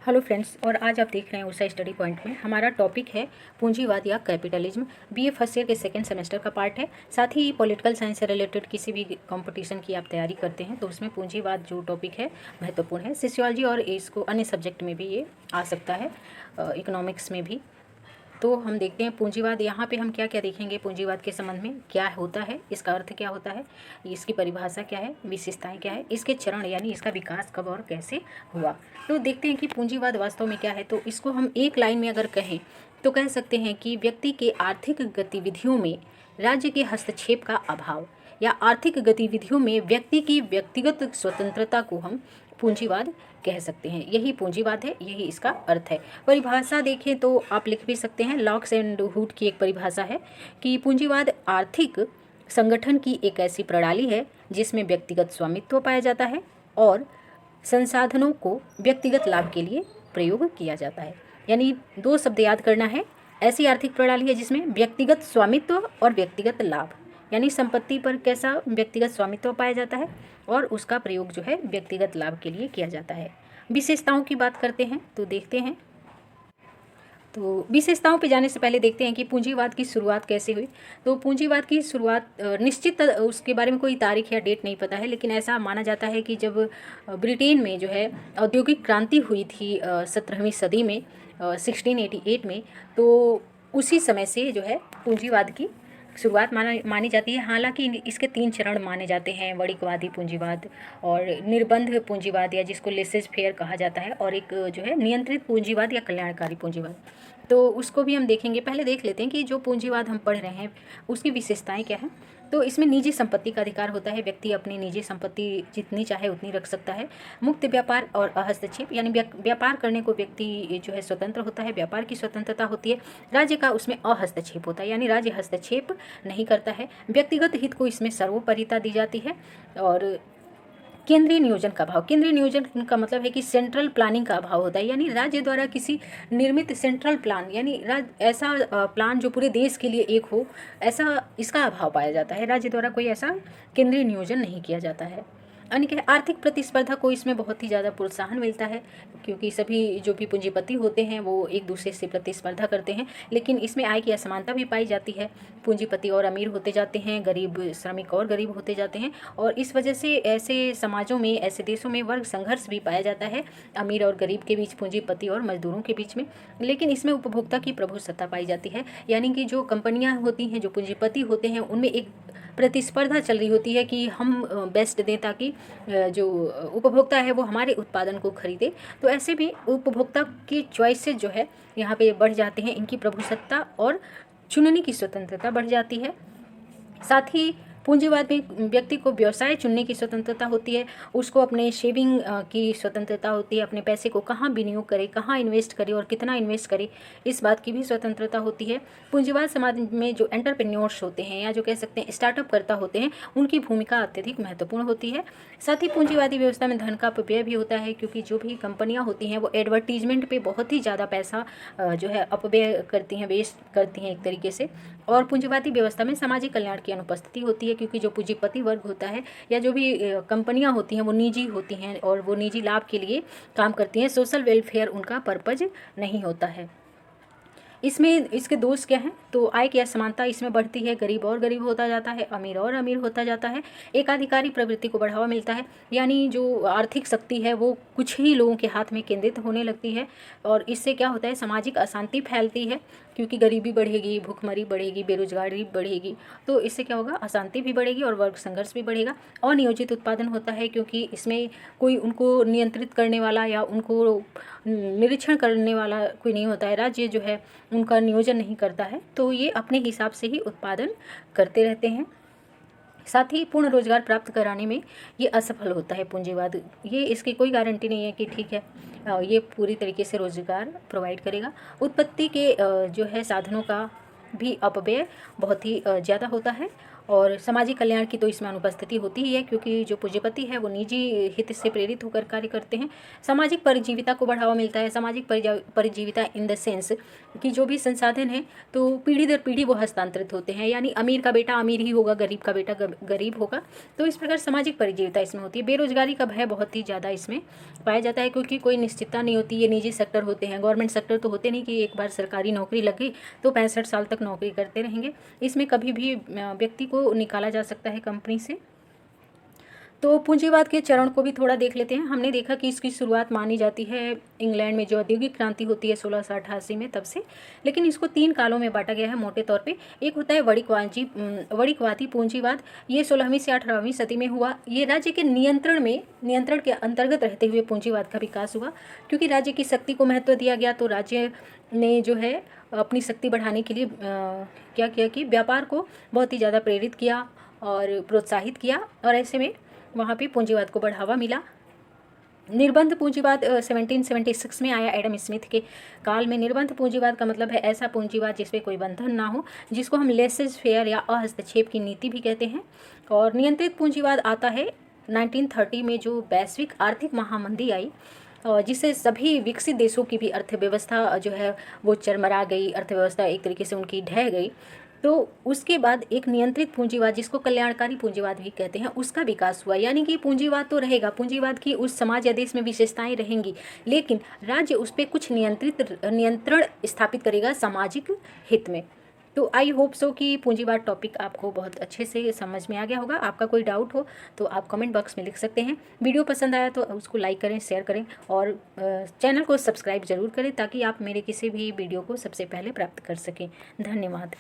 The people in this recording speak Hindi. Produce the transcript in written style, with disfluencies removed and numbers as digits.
हेलो फ्रेंड्स, और आज आप देख रहे हैं उषा स्टडी पॉइंट में। हमारा टॉपिक है पूंजीवाद या कैपिटलिज्म। बीए फर्स्ट ईयर के सेकंड सेमेस्टर का पार्ट है। साथ ही पॉलिटिकल साइंस से रिलेटेड किसी भी कंपटीशन की आप तैयारी करते हैं तो उसमें पूंजीवाद जो टॉपिक है महत्वपूर्ण है। सोशियोलॉजी और इसको अन्य सब्जेक्ट में भी ये आ सकता है, इकोनॉमिक्स में भी। तो हम देखते हैं पूंजीवाद। यहाँ पे हम क्या क्या देखेंगे पूंजीवाद के संबंध में, क्या होता है, इसका अर्थ क्या होता है, इसकी परिभाषा क्या है, विशेषताएं क्या है, इसके चरण यानी इसका विकास कब और कैसे हुआ। तो देखते हैं कि पूंजीवाद वास्तव में क्या है। तो इसको हम एक लाइन में अगर कहें तो कह सकते हैं कि व्यक्ति के आर्थिक गतिविधियों में राज्य के हस्तक्षेप का अभाव या आर्थिक गतिविधियों में व्यक्ति की व्यक्तिगत स्वतंत्रता को हम पूंजीवाद कह सकते हैं। यही पूंजीवाद है, यही इसका अर्थ है। परिभाषा देखें तो आप लिख भी सकते हैं। लॉक्स एंड हुड की एक परिभाषा है कि पूंजीवाद आर्थिक संगठन की एक ऐसी प्रणाली है जिसमें व्यक्तिगत स्वामित्व पाया जाता है और संसाधनों को व्यक्तिगत लाभ के लिए प्रयोग किया जाता है। यानी दो शब्द याद करना है। ऐसी आर्थिक प्रणाली है जिसमें व्यक्तिगत स्वामित्व और व्यक्तिगत लाभ, यानी संपत्ति पर कैसा व्यक्तिगत स्वामित्व पाया जाता है और उसका प्रयोग जो है व्यक्तिगत लाभ के लिए किया जाता है। विशेषताओं की बात करते हैं तो देखते हैं। तो विशेषताओं पे जाने से पहले देखते हैं कि पूंजीवाद की शुरुआत कैसे हुई। तो पूंजीवाद की शुरुआत निश्चित उसके बारे में कोई तारीख या डेट नहीं पता है, लेकिन ऐसा माना जाता है कि जब ब्रिटेन में जो है औद्योगिक क्रांति हुई थी 17वीं सदी में, 1688 में, तो उसी समय से जो है पूंजीवाद की शुरुआत मानी जाती है। हालांकि इसके 3 चरण माने जाते हैं: वणिकवादी पूंजीवाद और निर्बंध पूंजीवाद या जिसको लेसेज फेयर कहा जाता है, और एक जो है नियंत्रित पूंजीवाद या कल्याणकारी पूंजीवाद। तो उसको भी हम देखेंगे। पहले देख लेते हैं कि जो पूंजीवाद हम पढ़ रहे हैं उसकी विशेषताएं क्या हैं। तो इसमें निजी संपत्ति का अधिकार होता है। व्यक्ति अपनी निजी संपत्ति जितनी चाहे उतनी रख सकता है। मुक्त व्यापार और हस्तक्षेप, यानी व्यापार करने को व्यक्ति जो है स्वतंत्र होता है, व्यापार की स्वतंत्रता होती है। राज्य का उसमें अहस्तक्षेप होता है, यानी राज्य हस्तक्षेप नहीं करता है। व्यक्तिगत हित को इसमें सर्वोपरिता दी जाती है। और केंद्रीय नियोजन का अभाव, केंद्रीय नियोजन का मतलब है कि सेंट्रल प्लानिंग का अभाव होता है, यानी राज्य द्वारा किसी निर्मित सेंट्रल प्लान, यानी ऐसा प्लान जो पूरे देश के लिए एक हो, ऐसा इसका अभाव पाया जाता है। राज्य द्वारा कोई ऐसा केंद्रीय नियोजन नहीं किया जाता है। अन्य क्या है, आर्थिक प्रतिस्पर्धा को इसमें बहुत ही ज़्यादा प्रोत्साहन मिलता है, क्योंकि सभी जो भी पूंजीपति होते हैं वो एक दूसरे से प्रतिस्पर्धा करते हैं। लेकिन इसमें आय की असमानता भी पाई जाती है। पूंजीपति और अमीर होते जाते हैं, गरीब श्रमिक और गरीब होते जाते हैं, और इस वजह से ऐसे समाजों में, ऐसे देशों में वर्ग संघर्ष भी पाया जाता है, अमीर और गरीब के बीच, पूंजीपति और मजदूरों के बीच में। लेकिन इसमें उपभोक्ता की प्रभुसत्ता पाई जाती है, यानी कि जो कंपनियां होती हैं, जो पूंजीपति होते हैं, उनमें एक प्रतिस्पर्धा चल रही होती है कि हम बेस्ट दें ताकि जो उपभोक्ता है वो हमारे उत्पादन को खरीदे। तो ऐसे में उपभोक्ता की चॉइसेस जो है यहाँ पे बढ़ जाते हैं, इनकी प्रभुसत्ता और चुनने की स्वतंत्रता बढ़ जाती है। साथ ही पूंजीवाद में व्यक्ति को व्यवसाय चुनने की स्वतंत्रता होती है, उसको अपने सेविंग की स्वतंत्रता होती है, अपने पैसे को कहाँ विनियोग करे, कहाँ इन्वेस्ट करे और कितना इन्वेस्ट करे, इस बात की भी स्वतंत्रता होती है। पूंजीवाद समाज में जो एंटरप्रेन्योर्स होते हैं या जो कह सकते हैं स्टार्टअप करता होते हैं, उनकी भूमिका अत्यधिक महत्वपूर्ण होती है। साथ ही पूंजीवादी व्यवस्था में धन का अपव्यय भी होता है, क्योंकि जो भी कंपनियाँ होती हैं वो एडवर्टीजमेंट पे बहुत ही ज़्यादा पैसा जो है अपव्यय करती हैं, वेस्ट करती हैं एक तरीके से। और पूंजीवादी व्यवस्था में सामाजिक कल्याण की अनुपस्थिति होती है, क्योंकि जो पूंजीपति वर्ग होता है या जो भी कंपनियां होती हैं वो निजी होती हैं और वो निजी लाभ के लिए काम करती हैं। सोशल वेलफेयर उनका पर्पज नहीं होता है। इसमें इसके दोष क्या हैं, तो आय की असमानता इसमें बढ़ती है, गरीब और गरीब होता जाता है, अमीर और अमीर होता जाता है। एकाधिकारी प्रवृत्ति को बढ़ावा मिलता है, यानी जो आर्थिक शक्ति है वो कुछ ही लोगों के हाथ में केंद्रित होने लगती है, और इससे क्या होता है, सामाजिक अशांति फैलती है, क्योंकि गरीबी बढ़ेगी, भूखमरी बढ़ेगी, बेरोजगारी बढ़ेगी, तो इससे क्या होगा, अशांति भी बढ़ेगी और वर्ग संघर्ष भी बढ़ेगा। अनियोजित उत्पादन होता है, क्योंकि इसमें कोई उनको नियंत्रित करने वाला या उनको निरीक्षण करने वाला कोई नहीं होता है। राज्य जो है उनका नियोजन नहीं करता है, तो ये अपने हिसाब से ही उत्पादन करते रहते हैं। साथ ही पूर्ण रोजगार प्राप्त कराने में ये असफल होता है पूंजीवाद। ये इसकी कोई गारंटी नहीं है कि ठीक है ये पूरी तरीके से रोजगार प्रोवाइड करेगा। उत्पत्ति के जो है साधनों का भी अपव्यय बहुत ही ज़्यादा होता है, और सामाजिक कल्याण की तो इसमें अनुपस्थिति होती ही है, क्योंकि जो पूंजीपति है वो निजी हित से प्रेरित होकर कार्य करते हैं। सामाजिक परिजीविता को बढ़ावा मिलता है। सामाजिक परिजीविता इन द सेंस कि जो भी संसाधन है तो पीढ़ी दर पीढ़ी वो हस्तांतरित होते हैं, यानी अमीर का बेटा अमीर ही होगा, गरीब का बेटा गरीब होगा। तो इस प्रकार सामाजिक परिजीविता इसमें होती है। बेरोजगारी का भय बहुत ही ज़्यादा इसमें पाया जाता है, क्योंकि कोई निश्चितता नहीं होती। ये निजी सेक्टर होते हैं, गवर्नमेंट सेक्टर तो होते नहीं कि एक बार सरकारी नौकरी लग गई तो 65 साल तक नौकरी करते रहेंगे। इसमें कभी भी व्यक्ति को निकाला जा सकता है कंपनी से। तो पूंजीवाद के चरण को भी थोड़ा देख लेते हैं। हमने देखा कि इसकी शुरुआत मानी जाती है इंग्लैंड में जो औद्योगिक क्रांति होती है 1688 में, तब से। लेकिन इसको 3 कालों में बांटा गया है मोटे तौर पे। एक होता है वणिकवादी पूंजीवाद, ये 16वीं से 18वीं सदी में हुआ। ये राज्य के नियंत्रण के अंतर्गत रहते हुए पूंजीवाद का विकास हुआ, क्योंकि राज्य की शक्ति को महत्व दिया गया। तो राज्य ने जो है अपनी शक्ति बढ़ाने के लिए क्या किया कि व्यापार को बहुत ही ज़्यादा प्रेरित किया और प्रोत्साहित किया, और ऐसे में वहाँ पे पूंजीवाद को बढ़ावा मिला। निर्बंध पूंजीवाद 1776 में आया एडम स्मिथ के काल में। निर्बंध पूंजीवाद का मतलब है ऐसा पूंजीवाद जिसमें कोई बंधन ना हो, जिसको हम लेसेस फेयर या अहस्तक्षेप की नीति भी कहते हैं। और नियंत्रित पूंजीवाद आता है 1930 में, जो वैश्विक आर्थिक महामंदी आई और जिससे सभी विकसित देशों की भी अर्थव्यवस्था जो है वो चरमरा गई, अर्थव्यवस्था एक तरीके से उनकी ढह गई। तो उसके बाद एक नियंत्रित पूंजीवाद, जिसको कल्याणकारी पूंजीवाद भी कहते हैं, उसका विकास हुआ। यानी कि पूंजीवाद तो रहेगा, पूंजीवाद की उस समाज या देश में विशेषताएं रहेंगी, लेकिन राज्य उस पर कुछ नियंत्रण स्थापित करेगा सामाजिक हित में। तो आई होप सो कि पूंजीवाद टॉपिक आपको बहुत अच्छे से समझ में आ गया होगा। आपका कोई डाउट हो तो आप कमेंट बॉक्स में लिख सकते हैं। वीडियो पसंद आया तो उसको लाइक करें, शेयर करें और चैनल को सब्सक्राइब जरूर करें, ताकि आप मेरे किसी भी वीडियो को सबसे पहले प्राप्त कर सकें। धन्यवाद।